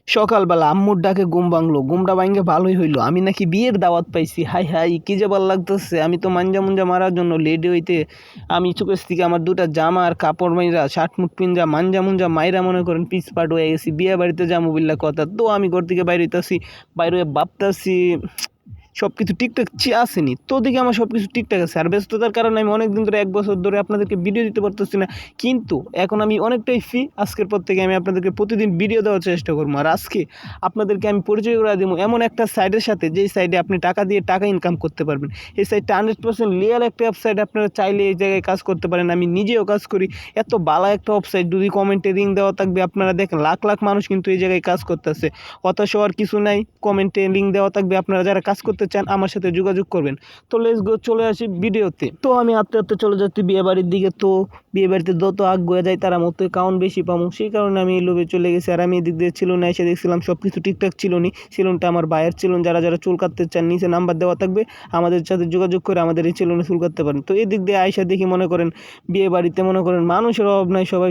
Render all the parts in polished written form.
সকালবেলা আম্মুর ডাকে ঘুম ভাঙলো, ঘুমটা ভাঙে ভালোই হইলো, আমি নাকি বিয়ের দাওয়াত পাইছি। হাই হাই কি যে ভালো লাগতেছে। আমি তো মাঞ্জা মুঞ্জা মারার জন্য লেডি হইতে আমি চোখের থেকে আমার দুটা জামা আর কাপড় মাইরা শার্ট মুট পিঞ্জা মাঞ্জা মুঞ্জা মাইরা মনে করেন পিছপাট হয়ে গেছি। বিয়ে বাড়িতে যাবো বিল্লা কথা, তো আমি ঘর থেকে বাইরে হইতাছি, বাইরে হয়ে ভাবতাছি সব কিছু ঠিকঠাক আসেনি, তো দেখি আমার সব কিছু ঠিকঠাক আছে। আর ব্যস্ততার কারণে আমি অনেক দিন ধরে 1 বছর ধরে আপনাদেরকে ভিডিও দিতে পারতেছি না, কিন্তু এখন আমি অনেকটাই ফ্রি। আজকের পর থেকে আমি আপনাদেরকে প্রতিদিন ভিডিও দেওয়ার চেষ্টা করবো। আর আজকে আপনাদেরকে আমি পরিচয় করে দেবো এমন একটা সাইটের সাথে, যেই সাইডে আপনি টাকা দিয়ে টাকা ইনকাম করতে পারবেন। এই সাইটটা 100% লিয়াল একটা ওয়েবসাইট, আপনারা চাইলে এই জায়গায় কাজ করতে পারেন। আমি নিজেও কাজ করি। এত ভালো একটা ওয়েবসাইট, যদি কমেন্টে লিঙ্ক দেওয়া থাকবে, আপনারা দেখেন লাখ লাখ মানুষ কিন্তু এই জায়গায় কাজ করতেছে। হতাশ হওয়ার কিছু নাই, কমেন্টে লিঙ্ক দেওয়া থাকবে, আপনারা যারা কাজ করতে চান আমার সাথে যোগাযোগ করবেন। তো লেটস গো, চলে আসি ভিডিওতে। তো আমি আস্তে আস্তে চলে যাচ্ছি বিয়ে বাড়ির দিকে। তো বিয়ে বাড়িতে যত আগে যায় তারা মতোই কাউন্ট বেশি পাবো, সেই কারণে আমি এই লোভে চলে গেছি। আর আমি এদিক দিয়ে সেলুনে এসে দেখছিলাম সব কিছু ঠিকঠাক ছিল নি। সেলুনটা আমার ভাইয়ের সেলুন, যারা যারা চুল কাটতে চান নিচে নাম্বার দেওয়া থাকবে, আমাদের সাথে যোগাযোগ করে আমাদের এই সেলুনে চুল কাটতে পারেন। তো এদিক দিয়ে আয়সা দেখি মনে করেন বিয়ে বাড়িতে মনে করেন মানুষের অভাব নাই, সবাই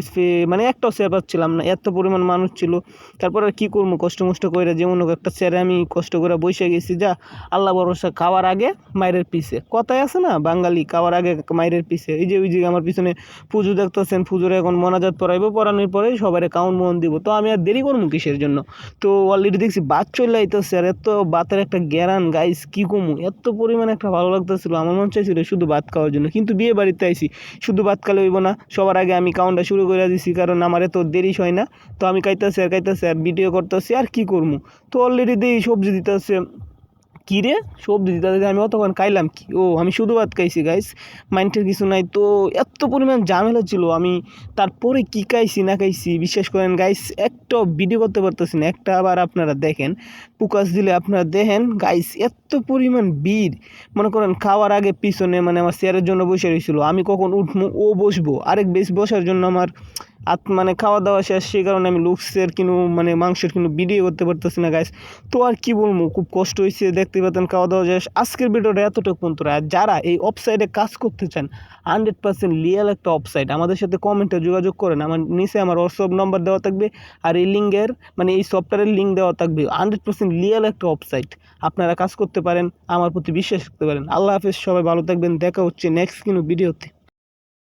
মানে একটাও চেয়ার পাচ্ছিলাম না, এত পরিমাণ মানুষ ছিল। তারপর আর কী করবো, কষ্ট মষ্ট করে যেমন হোক একটা চেয়ারে আমি কষ্ট করে বসে গেছি। যা আল্লাহ ভরসা, খাওয়ার আগে মায়ের পিছে কথায় আছে না বাঙালি, খাওয়ার আগে মায়ের পিছে। এই যে ওই যে আমার পিছনে পুজো দেখতেছেন, পুজোরে এখন মনাজাত পড়াইবো, পড়ানোর পরে সবাই কাউন্ট মন দিব। তো আমি আর দেরি করবো কিসের জন্য। তো অলরেডি দেখছি বাদ চলে আইতেছে, আর এত বাতের একটা গ্যারান গাইস কি কমু, এত পরিমাণে একটা ভালো লাগতেছিল, আমার মন চাইছিল শুধু ভাত খাওয়ার জন্য। কিন্তু বিয়ে বাড়িতে আইসি, শুধু ভাত খালে হইব না, সবার আগে আমি কাউন্টটা শুরু করে দিছি, কারণ আমার এত দেরি হয় না। তো আমি খাইতেছি আর ভিডিও করতেছি, আর কি করবো। তো অলরেডি দিই সবজি দিতেছে, কী রে সবজি দিতে আমি অতক্ষণ খাইলাম কি, ও আমি শুধু ভাত খাইছি গাইস, মাইন্ডের কিছু নাই। তো এত পরিমাণ ঝামেলা ছিল, আমি তারপরে কি খাইছি না খাইছি বিশ্বাস করেন গাইস, একটা ভিডিও করতে পারতেছি না একটা। আবার আপনারা দেখেন, ফোকাস দিলে আপনারা দেখেন গাইস, এত পরিমাণ ভিড়। মনে করেন খাওয়ার আগে পিছনে মানে আমার চেয়ারের জন্য বসে রয়েছিল, আমি কখন উঠবো ও বসবো, আরেক বেশ বসার জন্য আমার মানে খাওয়া দাওয়া শেষ, সেই কারণে আমি লুকসের কিন্তু মানে মাংসের কিন্তু ভিডিও করতে পারতেছি না গাইস। তো আর কি বলবো, খুব কষ্ট হয়েছে, দেখতে পেতেন খাওয়া দাওয়া শেষ। আজকের ভিডিওটা এতটুকু পর্যন্ত। আর যারা এই ওয়েবসাইটে কাজ করতে চান, 100% লিয়াল একটা ওয়েবসাইট, আমাদের সাথে কমেন্টে যোগাযোগ করেন। আমার নিচে আমার হোয়াটসঅ্যাপ নাম্বার দেওয়া থাকবে, আর এই লিঙ্কের মানে এই সফটওয়্যারের লিঙ্ক দেওয়া থাকবে। 100% লিয়াল একটা ওয়েবসাইট, আপনারা কাজ করতে পারেন, আমার প্রতি বিশ্বাস করতে পারেন। আল্লাহ হাফেজ, সবাই ভালো থাকবেন, দেখা হচ্ছে নেক্সট কিন্তু ভিডিওতে।